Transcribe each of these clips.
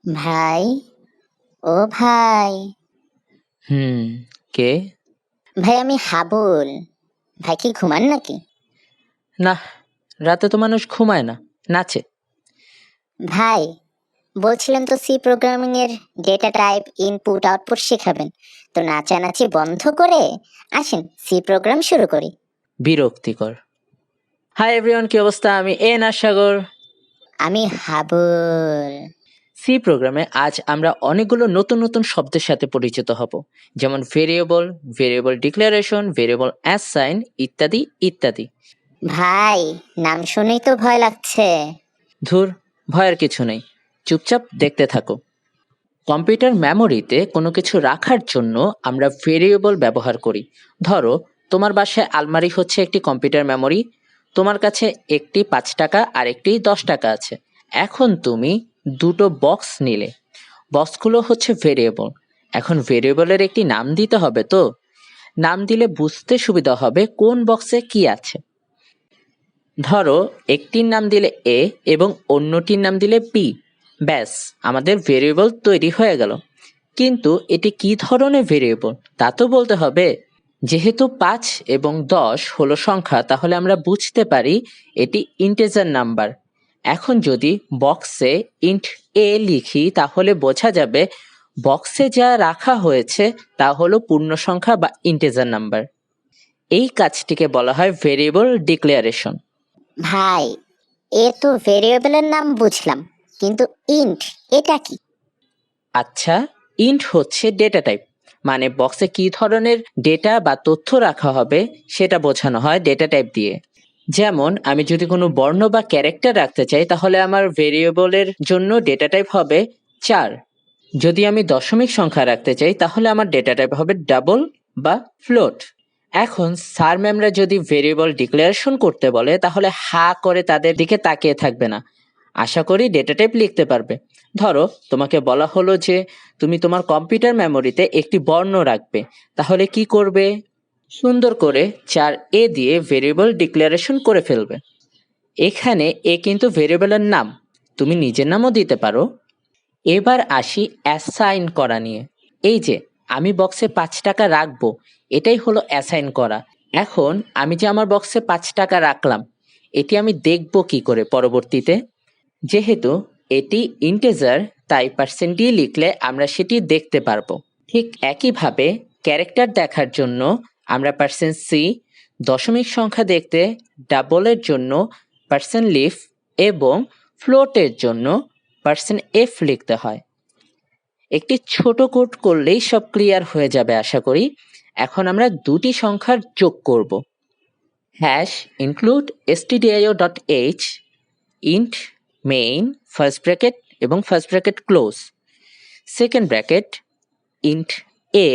ভাই, ও ভাই। হুম, কে? ভাই আমি হাবুল। ভাই কি ঘুমান নাকি? না, রাতে তো মানুষ ঘুমায় না, নাচে। ভাই বলছিলেন তো সি প্রোগ্রামিং এর ডেটা টাইপ ইনপুট আউটপুট শেখাবেন, তো নাচানাচি বন্ধ করে আসেন সি প্রোগ্রাম শুরু করি। বিরক্তিকর। হাই এভরিওয়ান, কি অবস্থা? আমি সাগর। আমি হাবুল। সি প্রোগ্রামে আজ আমরা অনেকগুলো নতুন নতুন শব্দের সাথে পরিচিত হব, যেমন variable, variable declaration, variable assign ইত্যাদি ইত্যাদি। ভাই নাম শুনেই তো ভয় লাগছে। ধুর, ভয়ের কিছু নেই, চুপচাপ দেখতে থাকো। কম্পিউটার মেমোরিতে কোনো কিছু রাখার জন্য আমরা ভেরিয়েবল ব্যবহার করি। ধরো, তোমার বাসায় আলমারি হচ্ছে একটি কম্পিউটার মেমোরি। তোমার কাছে একটি 5 টাকা আর একটি 10 টাকা আছে। এখন তুমি দুটো বক্স নিলে, বক্সগুলো হচ্ছে ভেরিয়েবল। এখন ভেরিয়েবলের একটি নাম দিতে হবে, তো নাম দিলে বুঝতে সুবিধা হবে কোন বক্সে কি আছে। ধরো, একটির নাম দিলে এ এবং অন্যটির নাম দিলে বি, ব্যাস আমাদের ভেরিয়েবল তৈরি হয়ে গেল। কিন্তু এটি কি ধরনের ভেরিয়েবল তা তো বলতে হবে। যেহেতু 5 এবং 10 হলো সংখ্যা, তাহলে আমরা বুঝতে পারি এটি ইন্টিজার নাম্বার। এখন যদি বক্সে ইন্ট এ লিখি, তাহলে বোঝা যাবে বক্সে যা রাখা হয়েছে তা হলো পূর্ণ সংখ্যা বা ইন্টিজার নাম্বার। এই কাজটিকে বলা হয় ভেরিয়েবল ডিক্লারেশন। ভাই এ তো ভেরিয়েবলের নাম বুঝলাম, কিন্তু ইন্ট এটা কি? আচ্ছা, ইন্ট হচ্ছে ডেটা টাইপ, মানে বক্সে কি ধরনের ডেটা বা তথ্য রাখা হবে সেটা বোঝানো হয় ডেটা টাইপ দিয়ে। যেমন আমি যদি কোনো বর্ণ বা ক্যারেক্টার রাখতে চাই, তাহলে আমার ভেরিয়েবলের জন্য ডেটা টাইপ হবে 4। যদি আমি দশমিক সংখ্যা রাখতে চাই, তাহলে আমার ডেটা টাইপ হবে ডাবল বা ফ্লোট। এখন স্যার ম্যামরা যদি ভেরিয়েবল ডিক্লারেশন করতে বলে, তাহলে হা করে তাদের দিকে তাকিয়ে থাকবে না, আশা করি ডেটা টাইপ লিখতে পারবে। ধরো, তোমাকে বলা হলো যে তুমি তোমার কম্পিউটার মেমোরিতে একটি বর্ণ রাখবে, তাহলে কি করবে? সুন্দর করে 4 দিয়ে ভেরিয়েবল ডিক্লারেশন করে ফেলবে। এখানে এ কিন্তু ভেরিয়েবলের নাম, তুমি নিজের নামও দিতে পারো। এবার আসি অ্যাসাইন করা নিয়ে। এই যে আমি বক্সে 5 টাকা রাখবো, এটাই হলো অ্যাসাইন করা। এখন আমি যে আমার বক্সে 5 টাকা রাখলাম, এটি আমি দেখব কি করে পরবর্তীতে? যেহেতু এটি ইন্টিজার, তাই পার্সেন্ট দিয়ে লিখলে আমরা সেটি দেখতে পারবো। ঠিক একইভাবে ক্যারেক্টার দেখার জন্য আমরা পার্সেন্ট সি, দশমিক সংখ্যা দেখতে ডাবলের জন্য পার্সেন্ট লিফ এবং ফ্লোটের জন্য পার্সেন্ট এফ লিখতে হয়। একটি ছোট কোড করলেই সব ক্লিয়ার হয়ে যাবে আশা করি। এখন আমরা দুটি সংখ্যার যোগ করব। Hash include stdio.h int main first bracket এবং first bracket close, second bracket int a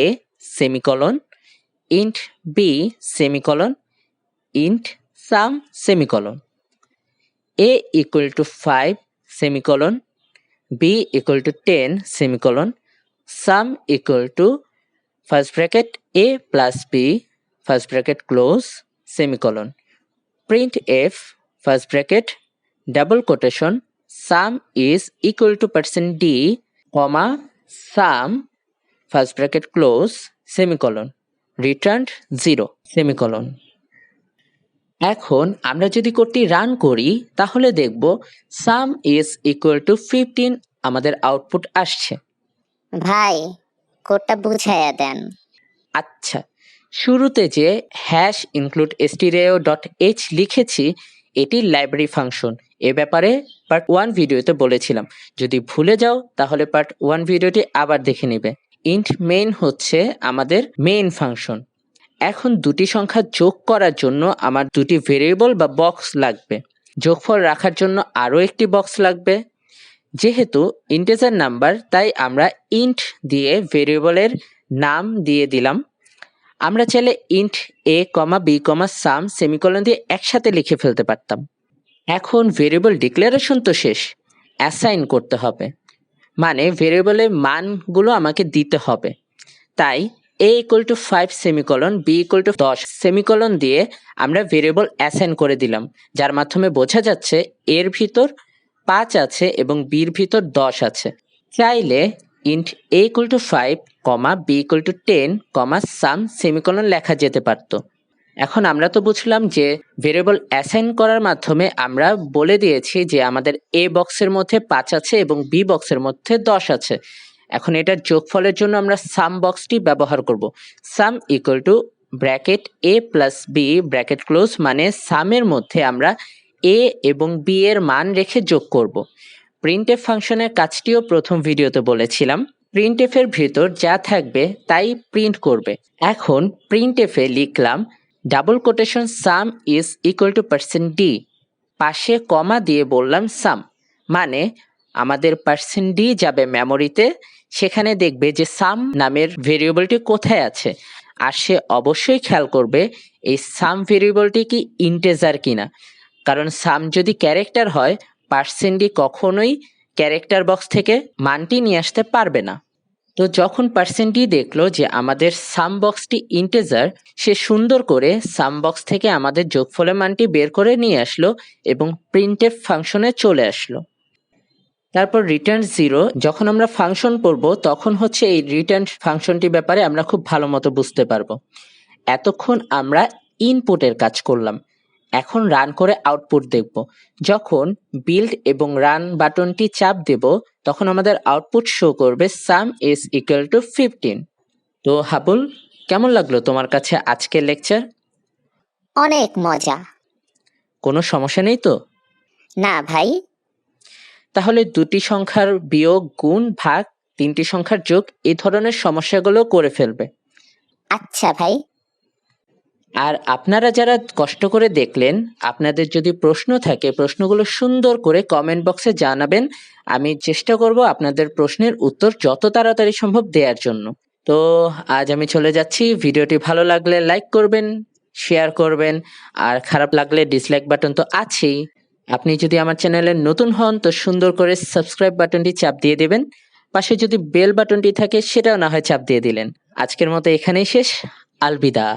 semicolon, int b semicolon, int sum semicolon. a equal to 5 semicolon, b equal to 10 semicolon, sum equal to first bracket a plus b first bracket close semicolon, print f first bracket double quotation sum is equal to % d, comma sum first bracket close semicolon, returned 0 semicolon. এখন আমরা যদি কোডটি run করি, তাহলে দেখব sum is equal to 15 আমাদের output আসছে। ভাই কোডটা বুঝাইয়া দেন। আচ্ছা, শুরুতে যে হ্যাশ ইনক্লুড stdio.h লিখেছি, এটি লাইব্রেরি ফাংশন। এ ব্যাপারে পার্ট 1 ভিডিওতে বলেছিলাম, যদি ভুলে যাও তাহলে পার্ট 1 ভিডিওটি আবার দেখে নেবে। ইন্ট মেইন হচ্ছে আমাদের মেইন ফাংশন। এখন দুটি সংখ্যা যোগ করার জন্য আমার দুটি ভেরিয়েবল বা বক্স লাগবে। যোগফল রাখার জন্য আরও একটি বক্স লাগবে। যেহেতু ইন্টিজার নাম্বার, তাই আমরা ইন্ট দিয়ে ভেরিয়েবলের নাম দিয়ে দিলাম। আমরা চাইলে ইন্ট এ কমা বি কমা সাম সেমিকলন দিয়ে একসাথে লিখে ফেলতে পারতাম। এখন ভেরিয়েবল ডিক্লারেশন তো শেষ, অ্যাসাইন করতে হবে, মানে ভেরিয়েবলের মানগুলো আমাকে দিতে হবে। তাই a equal to 5 semicolon, b equal to 10 semicolon দিয়ে আমরা ভেরিয়েবল অ্যাসাইন করে দিলাম, যার মাধ্যমে বোঝা যাচ্ছে এর ভিতর 5 আছে এবং বির ভিতর 10 আছে। চাইলে int a equal to 5, b equal to 10, some semicolon লেখা যেতে পারতো। এখন আমরা তো বুঝলাম যে ভেরিয়েবল অ্যাসাইন করার মাধ্যমে আমরা বলে দিয়েছি যে আমাদের a বক্সের মধ্যে 5 আছে এবং b বক্সের মধ্যে 10 আছে। এখন এটার যোগফলের জন্য আমরা সাম বক্সটি ব্যবহার করব। সাম equal to bracket a plus b bracket close, মানে সামের মধ্যে আমরা a এবং b এর মান রেখে যোগ করব। প্রিন্টএফ ফাংশনের কাজটিও প্রথম ভিডিওতে বলেছিলাম। প্রিন্টএফ এর ভিতর যা থাকবে তাই প্রিন্ট করবে। এখন প্রিন্টএফে লিখলাম double quotation some is equal to %d, পাশে কমা দিয়ে বললাম সাম, মানে আমাদের %d যাবে মেমোরিতে, সেখানে দেখবে যে সাম নামের ভেরিয়েবলটি কোথায় আছে। আর সে অবশ্যই খেয়াল করবে এই সাম ভেরিয়েবলটি কি ইন্টেজার কিনা, কারণ সাম যদি ক্যারেক্টার হয় %d কখনোই ক্যারেক্টার বক্স থেকে মানটি নিয়ে আসতে পারবে না। তো যখন %d দেখলো যে আমাদের সাম বক্সটি ইন্টেজার, সে সুন্দর করে সাম বক্স থেকে আমাদের যোগফলের মানটি বের করে নিয়ে আসলো এবং প্রিন্টএফ ফাংশনে চলে আসলো। তারপর রিটার্ন 0, যখন আমরা ফাংশন পড়ব তখন হচ্ছে এই রিটার্ন ফাংশনটির ব্যাপারে আমরা খুব ভালো মতো বুঝতে পারবো। এতক্ষণ আমরা ইনপুটের কাজ করলাম, এখন রান করে আউটপুট দেখব। যখন বিল্ড এবং রান বাটনটি চাপ দেব তখন আমাদের আউটপুট শো করবে সাম ইজ ইকুয়াল টু 15। তো হাবুল, কেমন লাগলো তোমার কাছে আজকের লেকচার? অনেক মজা। কোনো সমস্যা নেই তো? না ভাই। তাহলে দুটি সংখ্যার বিয়োগ, গুণ, ভাগ, তিনটি সংখ্যার যোগ, এই ধরনের সমস্যাগুলো করে ফেলবে। আচ্ছা ভাই। আর আপনারা যারা কষ্ট করে দেখলেন, আপনাদের যদি প্রশ্ন থাকে প্রশ্নগুলো সুন্দর করে কমেন্ট বক্সে জানাবেন। আমি চেষ্টা করব আপনাদের প্রশ্নের উত্তর যত তাড়াতাড়ি সম্ভব দেওয়ার জন্য। তো আজ আমি চলে যাচ্ছি। ভিডিওটি ভালো লাগলে লাইক করবেন, শেয়ার করবেন, আর খারাপ লাগলে ডিসলাইক বাটন তো আছেই। আপনি যদি আমার চ্যানেলে নতুন হন তো সুন্দর করে সাবস্ক্রাইব বাটনটি চাপ দিয়ে দেবেন। পাশে যদি বেল বাটনটি থাকে সেটাও না হয় চাপ দিয়ে দিলেন। আজকের মতো এখানেই শেষ। আলবিদা।